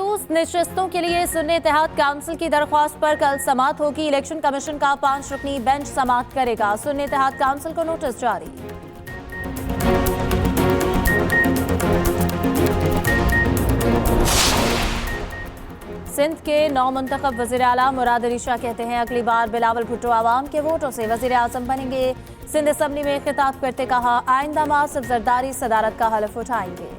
मखसूस नशिस्तों के लिए सुन्नी इत्तेहाद काउंसिल की दरख्वास्त पर कल समाअत होगी। इलेक्शन कमीशन का 5 रुकनी बेंच समाअत करेगा। सुन्नी इत्तेहाद काउंसिल को नोटिस जारी। सिंध के नौ मुंतखब वज़ीर आला मुराद अली शाह कहते हैं अगली बार बिलावल भुट्टो आवाम के वोटों से वज़ीर आज़म बनेंगे। सिंध असम्बली में खिताब करते कहा आइंदा माह सिर्फ जरदारी सदारत का हलफ उठाएंगे।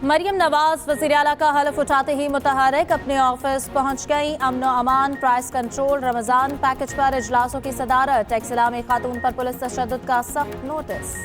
मरियम नवाज वज़ीर आला का हलफ उठाते ही मुतहर्रिक अपने ऑफिस पहुंच गई। अमन व अमान, प्राइस कंट्रोल, रमजान पैकेज पर इजलासों की सदारत। टैक्स इलामी खातून पर पुलिस तशद्दुद का सख्त नोटिस।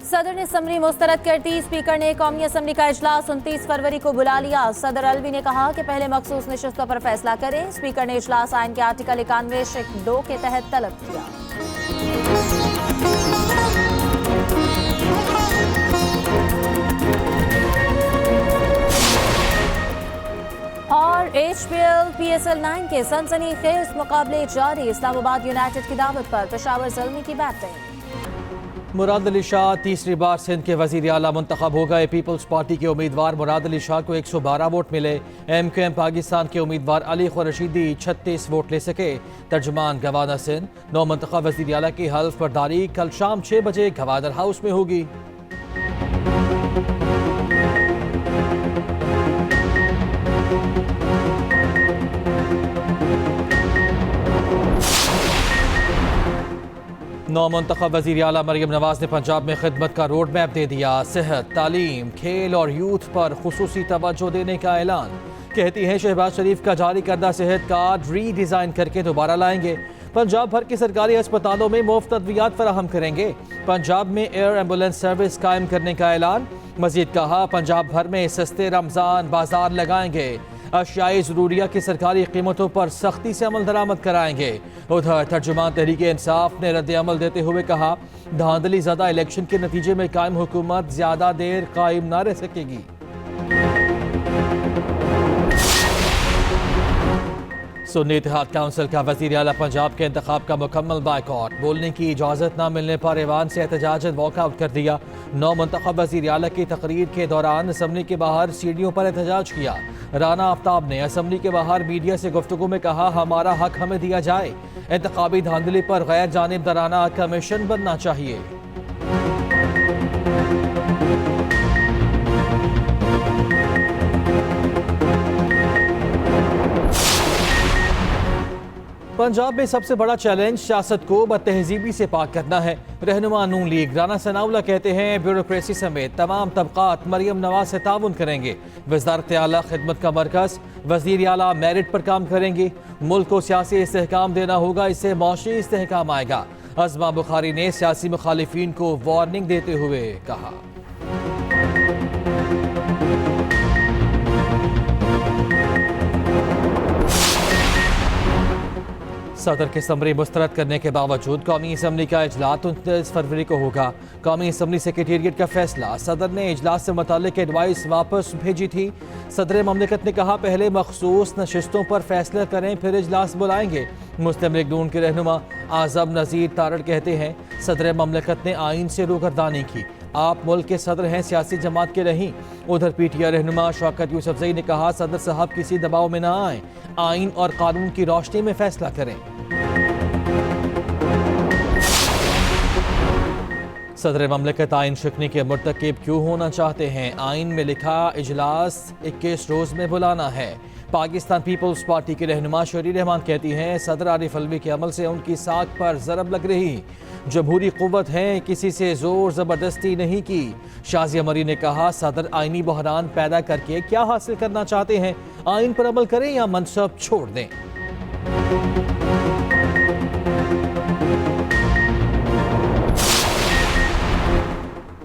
सदर ने असम्बली मुस्तरद कर दी। स्पीकर ने कौमी असम्बली का इजलास 29 फरवरी को बुला लिया। सदर अलवी ने कहा कि पहले मखसूस नशिस्तों पर फैसला करें। स्पीकर ने इजलास आइन के आर्टिकल 91(2) के तहत तलब किया। और HPL PSL 9 के सनसनीखेज मुकाबले जारी। इस्लामाबाद यूनाइटेड की दावत पर पेशावर ज़ल्मी की बैटिंग। मुराद अली शाह तीसरी बार सिंध के वज़ीर आला मुंतखब हो गए। पीपल्स पार्टी के उम्मीदवार मुराद अली शाह को 112 वोट मिले। MQM पाकिस्तान के उम्मीदवार अली खुरशीदी 36 वोट ले सके। तर्जुमान गवर्नर सिंध नौ मुंतखब वज़ीर आला की हल्फ बर्दारी कल शाम 6 बजे गवर्नर हाउस में होगी। नौ मुंतखब वज़ीर आला मरियम नवाज ने पंजाब में खिदमत का रोड मैप दे दिया। सेहत, तालीम, खेल और यूथ पर खुसूसी तवज्जो देने का ऐलान। कहती हैं शहबाज शरीफ का जारी करदा सेहत कार्ड रीडिज़ाइन करके दोबारा लाएंगे। पंजाब भर के सरकारी अस्पतालों में मुफ्त अद्वियात फराहम करेंगे। पंजाब में एयर एम्बुलेंस सर्विस कायम करने का ऐलान। मजीद कहा पंजाब भर में सस्ते रमजान बाजार लगाएंगे। अशियाई ज़रूरिया की सरकारी कीमतों पर सख्ती से अमल दरामद कराएंगे। उधर तर्जुमान तहरीक इंसाफ ने रद्द अमल देते हुए कहा धांधली ज़दा इलेक्शन के नतीजे में कायम हुकूमत ज़्यादा देर कायम न रह सकेगी। सुन्नी इत्तेहाद काउंसिल का वज़ीर आला पंजाब के इंतखाब का मुकम्मल बायकॉट। बोलने की इजाज़त न मिलने पर ऐवान से एहतजाजन वॉकआउट कर दिया। नौ मुंतखब वज़ीर आला की तकरीर के दौरान असम्बली के बाहर सीढ़ियों पर एहतजाज किया। राना आफ्ताब ने असम्बली के बाहर मीडिया से गुफ्तगू में कहा हमारा हक हमें दिया जाए। इंतखाबी धांधली पर गैर जानिबदाराना कमीशन बनना चाहिए। पंजाब में सबसे बड़ा चैलेंज सियासत को बदतहजीबी से पाक करना है। रहनुमा नून लीग राना सनाउल्लाह कहते हैं ब्यूरोक्रेसी समेत तमाम तबकात मरियम नवाज से ताउन करेंगे। वज़ारत आला खिदमत का मरकज़ वज़ीर आला मेरिट पर काम करेंगी। मुल्क को सियासी इस्तेहकाम देना होगा, इससे मौशी इस्तेहकाम आएगा। अज़मा बुखारी ने सियासी मुखालिफिन को वार्निंग देते हुए कहा सदर के समरी मुस्तरद करने के बावजूद कौमी असम्बली का इजलास 29 फरवरी को होगा। कौमी असम्बली सेक्रेटेरिएट का फैसला। सदर ने इजलास से मुताल्लिक एडवाइस वापस भेजी थी। सदर ममलिकत ने कहा पहले मखसूस नशिस्तों पर फैसला करें फिर इजलास बुलाएंगे। मुस्लिम लीग नून के रहनुमा आज़म नज़ीर तारड़ कहते हैं सदर ममलिकत ने आइन से रूगर्दानी की। आप मुल्क के सदर हैं, सियासी जमात के नहीं। उधर PTI रहनुमा शौकत यूसुफजई ने कहा सदर साहब किसी दबाव में ना आए, आइन और कानून की रोशनी में फैसला करें। सदर ममलिकत आइन शिकनी के मुर्तकिब क्यों होना चाहते हैं? आइन में लिखा इजलास 21 रोज में बुलाना है। पाकिस्तान पीपल्स पार्टी की रहनुमा शरी रहमान कहती हैं सदर आरिफ अलवी के अमल से उनकी साख पर जरब लग रही। जमहूरी कुव्वत है, किसी से जोर जबरदस्ती नहीं की। शाजिया मरी ने कहा सदर आइनी बहरान पैदा करके क्या हासिल करना चाहते हैं? आइन पर अमल करें या मनसब छोड़ दें।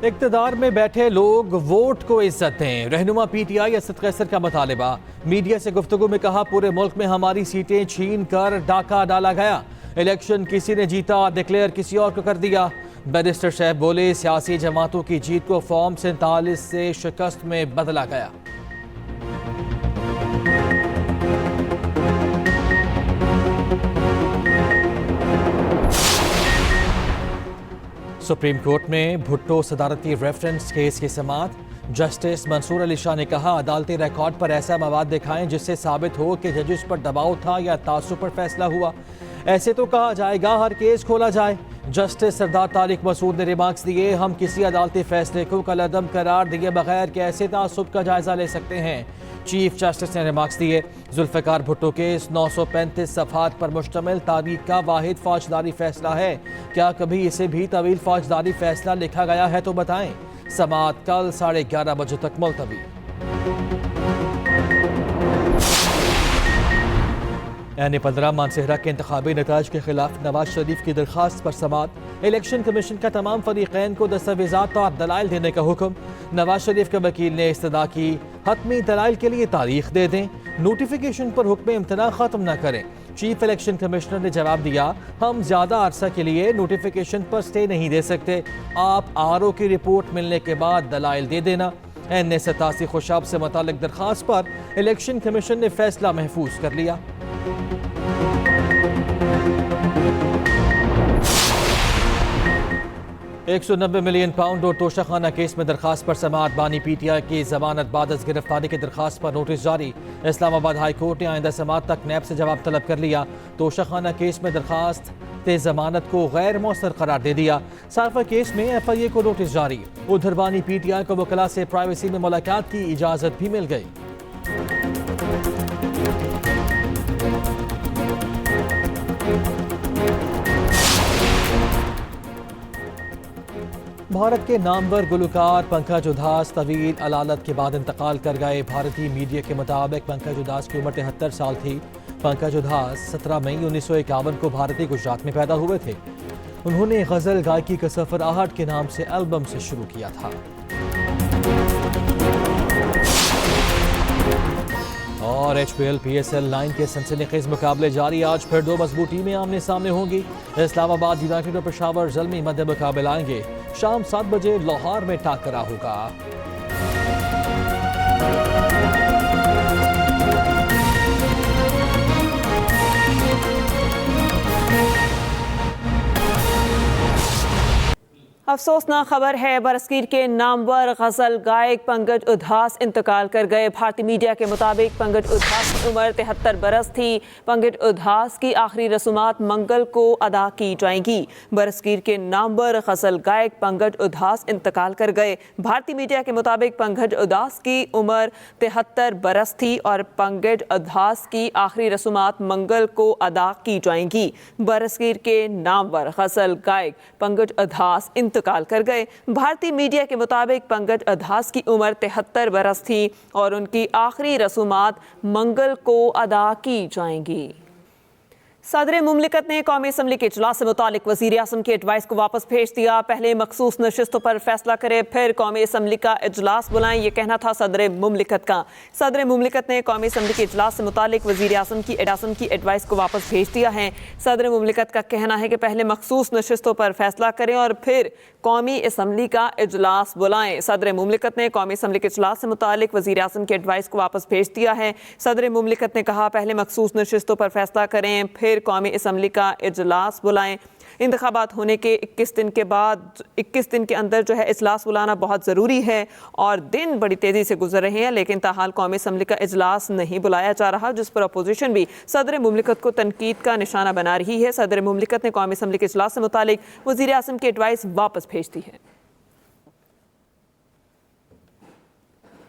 इक़्तिदार में बैठे लोग वोट को इज्जत दें। रहनुमा PTI असद कैसर का मुतालिबा। मीडिया से गुफ्तगू में कहा पूरे मुल्क में हमारी सीटें छीन कर डाका डाला गया। इलेक्शन किसी ने जीता, डिक्लेयर किसी और को कर दिया। बैरिस्टर शैफ बोले, सियासी जमातों की जीत को फॉर्म 47 से शिकस्त में बदला गया। सुप्रीम कोर्ट में भुट्टो सदारती रेफरेंस केस की समाअत। जस्टिस मंसूर अली शाह ने कहा, अदालती रिकॉर्ड पर ऐसा मवाद दिखाएं जिससे साबित हो कि जजेस पर दबाव था या तासुब पर फैसला हुआ। ऐसे तो कहा जाएगा हर केस खोला जाए। जस्टिस सरदार तारिक मसूद ने रिमार्क्स दिए, हम किसी अदालती फैसले को कलअदम करार दिए बगैर कैसे तासुब का जायजा ले सकते हैं। चीफ जस्टिस ने रिमार्क्स दिए, जुल्फ़िकार भुट्टो केस 935 सफ़हात पर मुश्तमिल तारीख का वाहिद फौजदारी फैसला है। क्या कभी इसे भी तवील फौजदारी फैसला लिखा गया है तो बताएं। समाअत कल 11:30 बजे तक मुलतवी। N15 मानसेहरा के इंतखाबी नताज के खिलाफ नवाज शरीफ की दरखास्त पर समाअत। इलेक्शन कमीशन का तमाम फरीक़ैन को दस्तावेज़ात और दलाइल देने का हुक्म। नवाज शरीफ के वकील ने इस्तदा की, हतमी दलाइल के लिए तारीख दे दें, नोटिफिकेशन पर हुक्म इम्तना ख़त्म न करें। चीफ इलेक्शन कमिश्नर ने जवाब दिया, हम ज़्यादा अरसा के लिए नोटिफिकेशन पर स्टे नहीं दे सकते, आप RO की रिपोर्ट मिलने के बाद दलाइल दे देना। N87 खुशाब से मुतालिक दरखास्त पर इलेक्शन कमीशन ने फैसला महफूज कर लिया। £190 मिलियन और तोशाखाना केस में दरखास्त पर समाअत। बानी PTI की जमानत बाद अज गिरफ्तारी की दरखास्त पर नोटिस जारी। इस्लामाबाद हाई कोर्ट ने आइंदा समाअत तक नैब से जवाब तलब कर लिया। तोशाखाना केस में दरखास्त जमानत को गैर मौसर करार दे दिया। सारफा केस में FIA को नोटिस जारी। उधर बानी PTI को वकला से प्राइवेसी में मुलाकात की इजाजत भी मिल गई। भारत के नामवर गुलकार पंकज उधास तवील अलालत के बाद इंतकाल कर गए। भारतीय मीडिया के मुताबिक पंकज उधास की उम्र 73 साल थी। पंकज उधास 17 मई 1951 को भारतीय गुजरात में पैदा हुए थे। उन्होंने गजल गायकी का सफर आहट के नाम से एल्बम से शुरू किया था। और HPL PSL 9 के सनसनीखेज मुकाबले जारी। आज फिर दो मजबूत टीमें आमने सामने होंगी। इस्लामाबाद यूनाइटेड और पेशावर ज़ल्मी मध्य मुकाबला आएंगे। शाम 7 बजे लाहौर में टाकरा होगा। अफसोसनाक खबर है, बरसगीर के नामवर गजल गायक पंकज उधास इंतकाल कर गए। भारतीय मीडिया के मुताबिक पंकज उधास की उम्र 73 बरस थी। पंकज उधास की आखिरी रसूमात मंगल को अदा की जाएंगी। बरसगीर के नामवर गजल गायक पंकज उधास इंतकाल कर गए। भारतीय मीडिया के मुताबिक पंकज उधास की उम्र 73 बरस थी और पंकज उधास की आखिरी रसूमात मंगल को अदा की जाएंगी। बरसगीर के नामवर गजल गायक पंकज उधास इंतकाल कर गए। भारतीय मीडिया के मुताबिक पंकज उधास की उम्र 73 बरस थी और उनकी आखिरी रसूमात मंगल को अदा की जाएंगी। सदर मुमलिकत ने कौमी असम्बली के इजलास से मुतालिक वज़ीर आज़म की एडवाइस को वापस भेज दिया। पहले मखसूस नशिस्तों पर फैसला करे, फिर कौमी असम्बली का इजलास बुलाएं, ये कहना था सदर मुमलिकत का। सदर मुमलिकत ने कौमी असम्बली के इजलास से मुतालिक वज़ीर आज़म की एडवाइस को वापस भेज दिया है। सदर मुमलिकत का कहना है कि पहले मखसूस नशिस्तों पर फैसला करें और फिर कौमी असम्बली का इजलास बुलाएं। सदर मुमलिकत ने कौमी असम्बली के इजलास से मुतालिक वज़ीर आज़म की एडवाइस को वापस भेज दिया है। सदर मुमलिकत ने कहा, पहले मखसूस नशिस्तों पर फैसला करें, फिर कौमी असम्बली का इजलास बुलाएं। इंतखाबात होने के 21 दिन के बाद 21 दिन के अंदर जो है इजलास बुलाना बहुत ज़रूरी है और दिन बड़ी तेज़ी से गुजर रहे हैं, लेकिन ताहाल कौमी असम्बली का इजलास नहीं बुलाया जा रहा, जिस पर अपोजिशन भी सदर मुमलिकत को तनकीद का निशाना बना रही है। सदर मुमलिकत ने कौमी असम्बली के इजलास से मुतालिक वज़ीर आज़म की एडवाइस वापस भेज दी है।